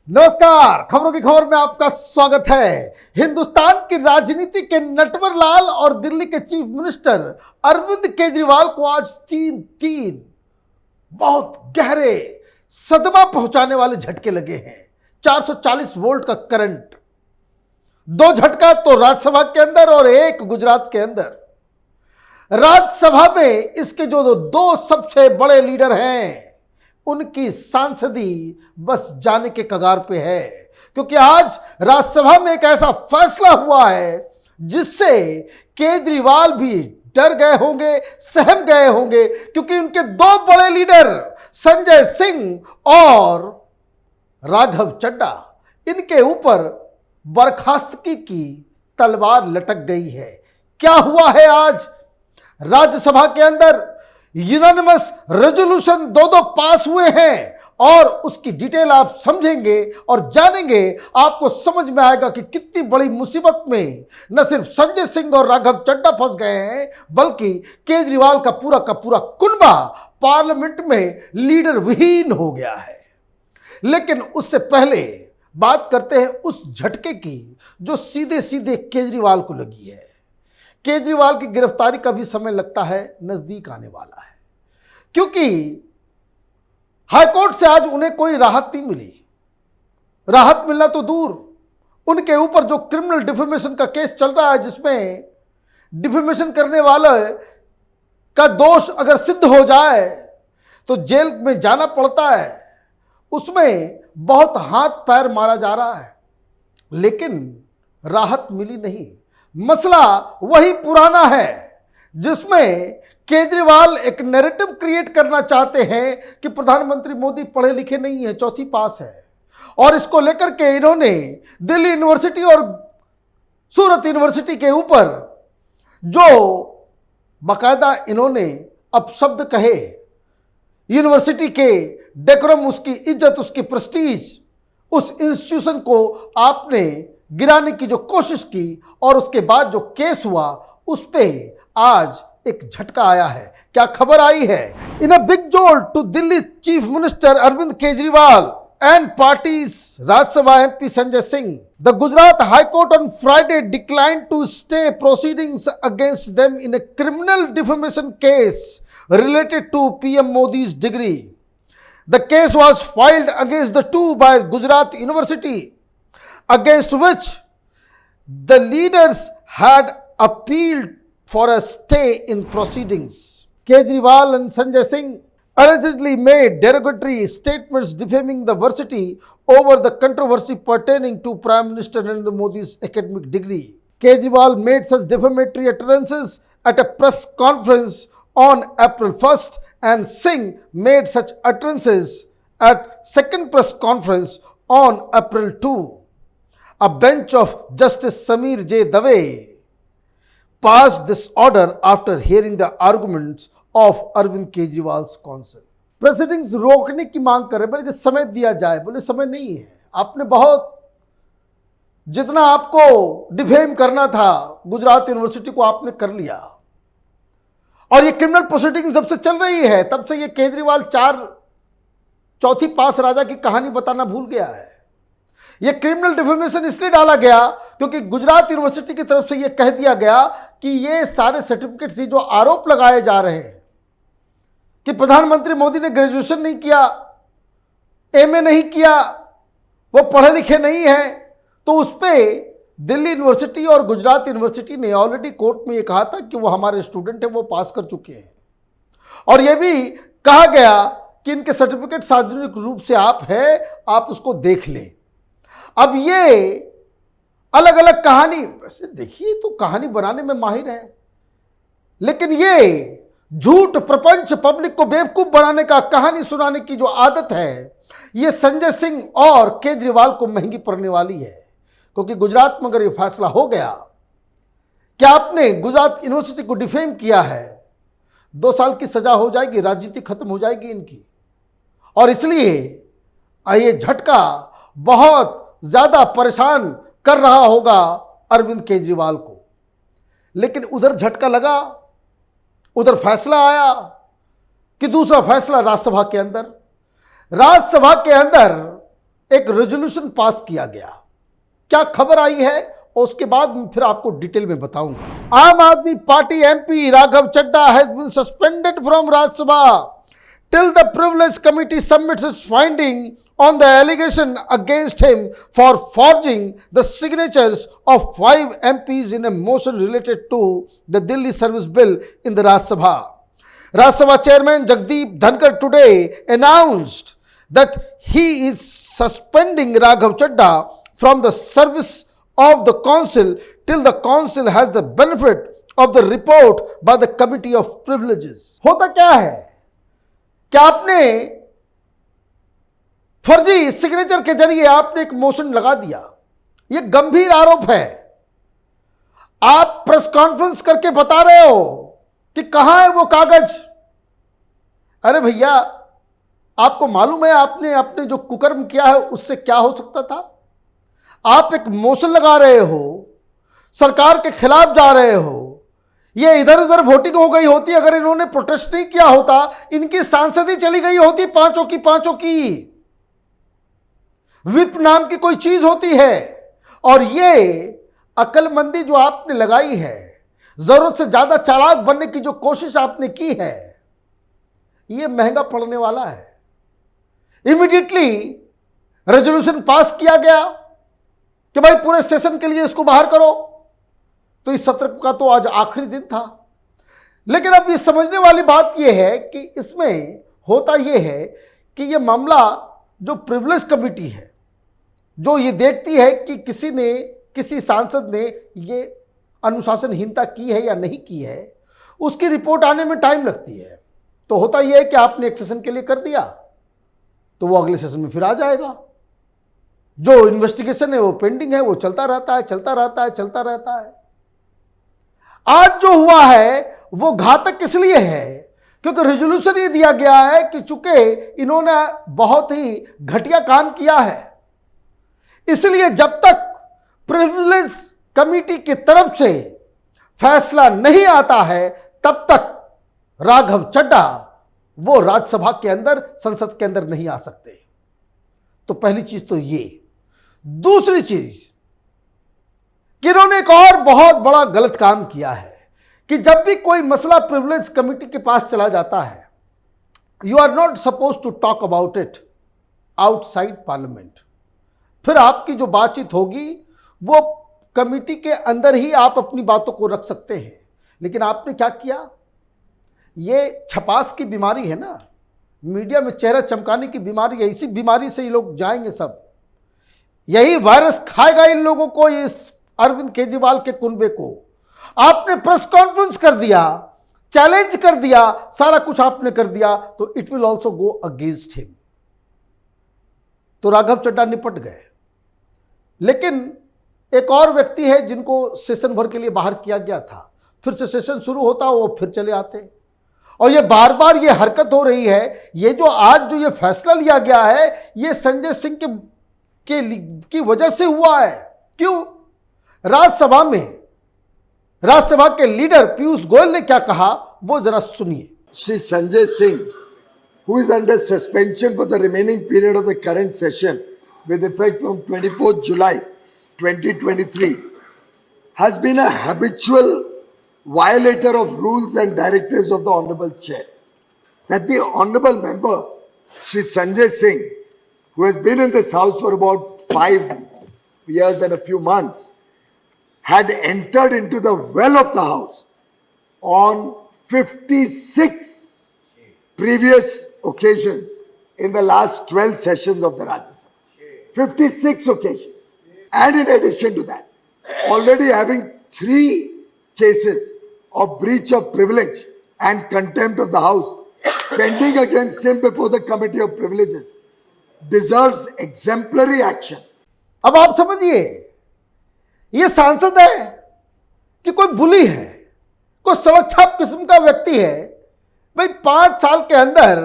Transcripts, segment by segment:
नमस्कार, खबरों की खबर में आपका स्वागत है। हिंदुस्तान की राजनीति के नटवर लाल और दिल्ली के चीफ मिनिस्टर अरविंद केजरीवाल को आज तीन बहुत गहरे सदमा पहुंचाने वाले झटके लगे हैं। 440 वोल्ट का करंट, दो झटका तो राज्यसभा के अंदर और एक गुजरात के अंदर। राज्यसभा में इसके जो दो सबसे बड़े लीडर हैं उनकी सांसदी बस जाने के कगार पे है, क्योंकि आज राज्यसभा में एक ऐसा फैसला हुआ है जिससे केजरीवाल भी डर गए होंगे, सहम गए होंगे, क्योंकि उनके दो बड़े लीडर संजय सिंह और राघव चड्ढा, इनके ऊपर बर्खास्तगी की तलवार लटक गई है। क्या हुआ है आज राज्यसभा के अंदर? यूनानिमस रेजोल्यूशन दो पास हुए हैं और उसकी डिटेल आप समझेंगे और जानेंगे, आपको समझ में आएगा कि कितनी बड़ी मुसीबत में न सिर्फ संजय सिंह और राघव चड्ढा फंस गए हैं, बल्कि केजरीवाल का पूरा कुनबा पार्लियामेंट में लीडर विहीन हो गया है। लेकिन उससे पहले बात करते हैं उस झटके की जो सीधे सीधे केजरीवाल को लगी है। केजरीवाल की गिरफ्तारी का भी समय लगता है, नजदीक आने वाला है, क्योंकि हाईकोर्ट से आज उन्हें कोई राहत नहीं मिली। राहत मिलना तो दूर, उनके ऊपर जो क्रिमिनल डिफेमेशन का केस चल रहा है, जिसमें डिफेमेशन करने वाले का दोष अगर सिद्ध हो जाए तो जेल में जाना पड़ता है, उसमें बहुत हाथ पैर मारा जा रहा है, लेकिन राहत मिली नहीं। मसला वही पुराना है जिसमें केजरीवाल एक नैरेटिव क्रिएट करना चाहते हैं कि प्रधानमंत्री मोदी पढ़े लिखे नहीं है, चौथी पास है, और इसको लेकर के इन्होंने दिल्ली यूनिवर्सिटी और सूरत यूनिवर्सिटी के ऊपर जो बाकायदा इन्होंने अपशब्द कहे, यूनिवर्सिटी के डेकोरम, उसकी इज्जत, उसकी प्रेस्टीज, उस इंस्टीट्यूशन को आपने गिराने की जो कोशिश की, और उसके बाद जो केस हुआ उस पे आज एक झटका आया है। क्या खबर आई है? In a big jolt to Delhi chief minister Arvind Kejriwal and party's Rajya Sabha MP Sanjay Singh, the Gujarat high court on Friday declined to stay proceedings against them in a criminal defamation case related to PM Modi's degree. The case was filed against the two by Gujarat University, against which the leaders had appealed for a stay in proceedings. Kejriwal and Sanjay Singh allegedly made derogatory statements defaming the university over the controversy pertaining to Prime Minister Narendra Modi's academic degree. Kejriwal made such defamatory utterances at a press conference on April 1st, and Singh made such utterances at second press conference on April 2. A bench of Justice Sameer J. Dave passed this order after hearing the arguments of Arvind Kejriwal's counsel. Proceedings रोकने की मांग कर रहे, बोले कि समय दिया जाए। बोले समय नहीं है, आपने बहुत जितना आपको डिफेम करना था गुजरात यूनिवर्सिटी को आपने कर लिया, और ये क्रिमिनल प्रोसीडिंग जब से चल रही है तब से ये केजरीवाल चौथी पास राजा की कहानी बताना भूल गया है। ये क्रिमिनल डिफेमेशन इसलिए डाला गया क्योंकि गुजरात यूनिवर्सिटी की तरफ से ये कह दिया गया कि ये सारे सर्टिफिकेट्स, जो आरोप लगाए जा रहे हैं कि प्रधानमंत्री मोदी ने ग्रेजुएशन नहीं किया, एमए नहीं किया, वो पढ़े लिखे नहीं है, तो उस पर दिल्ली यूनिवर्सिटी और गुजरात यूनिवर्सिटी ने ऑलरेडी कोर्ट में ये कहा था कि वो हमारे स्टूडेंट हैं, वो पास कर चुके हैं, और ये भी कहा गया कि इनके सर्टिफिकेट सार्वजनिक रूप से आप है, आप उसको देख लें। अब ये अलग अलग कहानी, वैसे देखिए तो कहानी बनाने में माहिर है, लेकिन ये झूठ प्रपंच, पब्लिक को बेवकूफ बनाने का, कहानी सुनाने की जो आदत है, ये संजय सिंह और केजरीवाल को महंगी पड़ने वाली है। क्योंकि गुजरात में अगर ये फैसला हो गया कि आपने गुजरात यूनिवर्सिटी को डिफेम किया है, 2 साल की सजा हो जाएगी, राजनीति खत्म हो जाएगी इनकी। और इसलिए ये झटका बहुत ज्यादा परेशान कर रहा होगा अरविंद केजरीवाल को। लेकिन उधर झटका लगा, उधर फैसला आया कि दूसरा फैसला राज्यसभा के अंदर एक रेजोल्यूशन पास किया गया। क्या खबर आई है और उसके बाद फिर आपको डिटेल में बताऊंगा। Aam Aadmi party MP Raghav Chadha has been suspended from Rajya Sabha till the privilege committee submits its finding on the allegation against him for forging the signatures of 5 MPs in a motion related to the Delhi Service Bill in the Rajya Sabha. Rajya Sabha Chairman Jagdeep Dhankar today announced that he is suspending Raghav Chadda from the service of the council till the council has the benefit of the report by the committee of privileges. होता क्या है कि आपने फर्जी signature के जरिए आपने एक मोशन लगा दिया। यह गंभीर आरोप है। आप प्रेस कॉन्फ्रेंस करके बता रहे हो कि कहां है वो कागज। अरे भैया, आपको मालूम है आपने जो कुकर्म किया है उससे क्या हो सकता था। आप एक मोशन लगा रहे हो, सरकार के खिलाफ जा रहे हो। ये इधर उधर वोटिंग हो गई होती, अगर इन्होंने प्रोटेस्ट नहीं किया होता, इनकी सांसद ही चली गई होती पांचों की। विप नाम की कोई चीज होती है। और ये अकलमंदी जो आपने लगाई है, जरूरत से ज्यादा चालाक बनने की जो कोशिश आपने की है, ये महंगा पड़ने वाला है। इमीडिएटली रेजोल्यूशन पास किया गया कि भाई पूरे सेशन के लिए इसको बाहर करो। तो इस सत्र का तो आज आखिरी दिन था। लेकिन अब ये समझने वाली बात यह है कि इसमें होता यह है कि यह मामला जो प्रिविलेज कमेटी है, जो ये देखती है कि किसी सांसद ने ये अनुशासनहीनता की है या नहीं की है, उसकी रिपोर्ट आने में टाइम लगती है। तो होता यह है कि आपने एक सेशन के लिए कर दिया तो वो अगले सेशन में फिर आ जाएगा। जो इन्वेस्टिगेशन है वो पेंडिंग है, वो चलता रहता है। आज जो हुआ है वो घातक इसलिए है क्योंकि रेजोल्यूशन ये दिया गया है कि चूंकि इन्होंने बहुत ही घटिया काम किया है, इसलिए जब तक प्रिविलेज कमेटी की तरफ से फैसला नहीं आता है तब तक राघव चड्डा वो राज्यसभा के अंदर, संसद के अंदर नहीं आ सकते। तो पहली चीज तो ये। दूसरी चीज कि इन्होंने एक और बहुत बड़ा गलत काम किया है कि जब भी कोई मसला प्रिविलेज कमेटी के पास चला जाता है, you are not suppose to talk about it outside parliament. फिर आपकी जो बातचीत होगी वो कमेटी के अंदर ही आप अपनी बातों को रख सकते हैं। लेकिन आपने क्या किया, ये छपास की बीमारी है ना, मीडिया में चेहरा चमकाने की बीमारी है। इसी बीमारी से ये लोग जाएंगे सब। यही वायरस खाएगा इन लोगों को, इस अरविंद केजरीवाल के कुनबे को। आपने प्रेस कॉन्फ्रेंस कर दिया, चैलेंज कर दिया, सारा कुछ आपने कर दिया, तो it will also go against him. तो राघव चड्डा निपट गए। लेकिन एक और व्यक्ति है जिनको सेशन भर के लिए बाहर किया गया था, फिर से सेशन शुरू होता वो फिर चले आते। और ये बार बार ये हरकत हो रही है। ये जो आज जो ये फैसला लिया गया है, ये संजय सिंह की वजह से हुआ है। क्यों? राज्यसभा के लीडर पीयूष गोयल ने क्या कहा वो जरा सुनिए। Shri Sanjay Singh, who is under suspension for the remaining period of the current session with effect from 24th July 2023, has been a habitual violator of rules and directives of the Honorable Chair. That the Honorable Member, Shri Sanjay Singh, who has been in this House for about 5 years and a few months, had entered into the well of the House on 56 previous occasions in the last 12 sessions of the Rajya Sabha. 56 occasions. And in addition to that, already having 3 cases of breach of privilege and contempt of the House pending against him before the Committee of Privileges, deserves exemplary action. अब आप समझिए, ये सांसद है कि कोई बुली है, कोई सड़क छाप किस्म का व्यक्ति है। भाई 5 साल के अंदर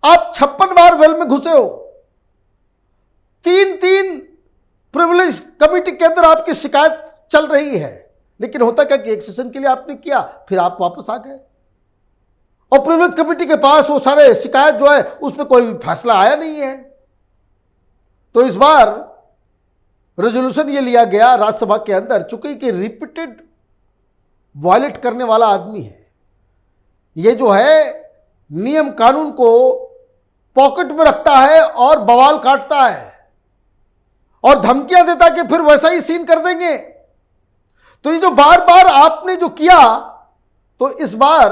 आप 56 बार वेल में घुसे हो। 3 प्रिविलेज कमेटी के अंदर आपकी शिकायत चल रही है। लेकिन होता क्या कि एक सेशन के लिए आपने किया, फिर आप वापस आ गए और प्रिविलेज कमेटी के पास वो सारे शिकायत जो है उस पर कोई भी फैसला आया नहीं है। तो इस बार रेजोल्यूशन ये लिया गया राज्यसभा के अंदर, चूंकि कि रिपीटेड वायलेट करने वाला आदमी है, ये जो है नियम कानून को पॉकेट में रखता है और बवाल काटता है और धमकियां देता कि फिर वैसा ही सीन कर देंगे। तो ये जो बार बार आपने जो किया, तो इस बार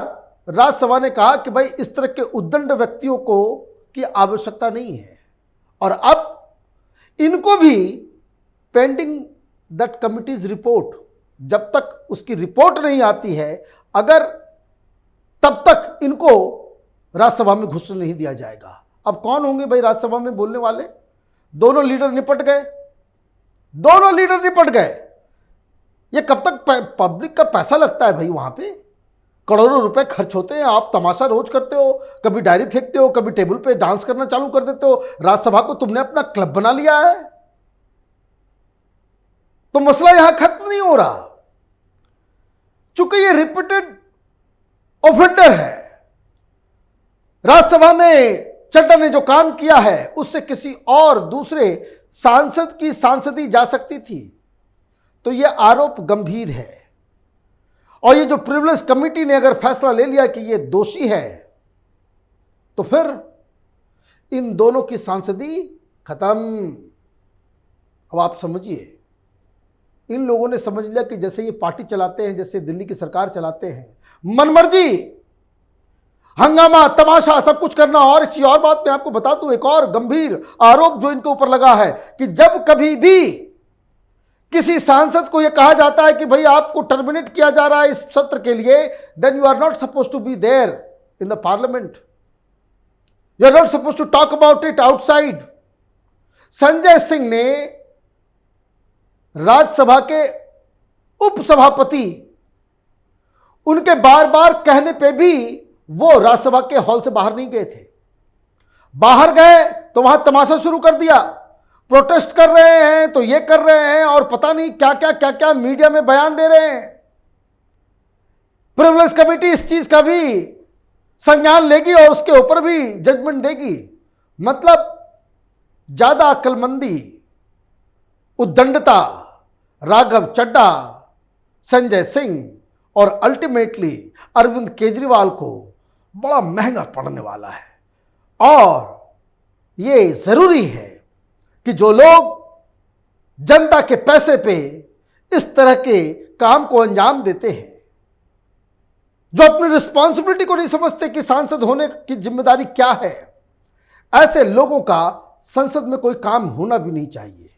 राज्यसभा ने कहा कि भाई इस तरह के उद्दंड व्यक्तियों को की आवश्यकता नहीं है और अब इनको भी पेंडिंग दैट कमिटीज रिपोर्ट, जब तक उसकी रिपोर्ट नहीं आती है, अगर तब तक इनको राज्यसभा में घुसने नहीं दिया जाएगा। अब कौन होंगे भाई राज्यसभा में बोलने वाले? दोनों लीडर निपट गए, दोनों लीडर निपट गए। ये कब तक पब्लिक का पैसा लगता है भाई, वहां पे करोड़ों रुपए खर्च होते हैं, आप तमाशा रोज करते हो, कभी डायरी फेंकते हो, कभी टेबल पे डांस करना चालू कर देते हो। राज्यसभा को तुमने अपना क्लब बना लिया है, तो मसला यहां खत्म नहीं हो रहा। चूंकि ये रिपीटेड ऑफेंडर है, राज्यसभा में चड्डा ने जो काम किया है उससे किसी और दूसरे सांसद की सांसदी जा सकती थी, तो यह आरोप गंभीर है। और ये जो प्रिविलेज कमेटी ने अगर फैसला ले लिया कि ये दोषी है, तो फिर इन दोनों की सांसदी खत्म। अब आप समझिए, इन लोगों ने समझ लिया कि जैसे ये पार्टी चलाते हैं, जैसे दिल्ली की सरकार चलाते हैं, मनमर्जी हंगामा तमाशा सब कुछ करना। और एक चीज और बात मैं आपको बता दूं, एक और गंभीर आरोप जो इनके ऊपर लगा है कि जब कभी भी किसी सांसद को यह कहा जाता है कि भाई आपको टर्मिनेट किया जा रहा है इस सत्र के लिए, then you are not suppose to be there in the parliament, you are not suppose to talk about it outside. Sanjay Singh ने राज्यसभा के उपसभापति, उनके बार बार कहने पे भी वो राज्यसभा के हॉल से बाहर नहीं गए थे। बाहर गए तो वहां तमाशा शुरू कर दिया, प्रोटेस्ट कर रहे हैं तो ये कर रहे हैं और पता नहीं क्या क्या मीडिया में बयान दे रहे हैं। प्रिविलेज कमेटी इस चीज का भी संज्ञान लेगी और उसके ऊपर भी जजमेंट देगी। मतलब ज्यादा अक्लमंदी, उद्दंडता राघव चड्डा, संजय सिंह और अल्टीमेटली अरविंद केजरीवाल को बड़ा महंगा पड़ने वाला है। और ये जरूरी है कि जो लोग जनता के पैसे पे इस तरह के काम को अंजाम देते हैं, जो अपनी रिस्पॉन्सिबिलिटी को नहीं समझते कि सांसद होने की जिम्मेदारी क्या है, ऐसे लोगों का संसद में कोई काम होना भी नहीं चाहिए।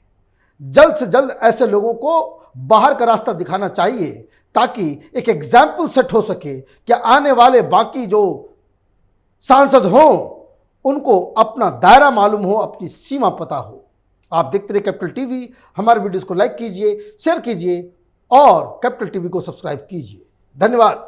जल्द से जल्द ऐसे लोगों को बाहर का रास्ता दिखाना चाहिए, ताकि एक एग्जाम्पल सेट हो सके कि आने वाले बाकी जो सांसद हों उनको अपना दायरा मालूम हो, अपनी सीमा पता हो। आप देखते रहिए कैपिटल टीवी। हमारे वीडियोस को लाइक कीजिए, शेयर कीजिए और कैपिटल टीवी को सब्सक्राइब कीजिए। धन्यवाद।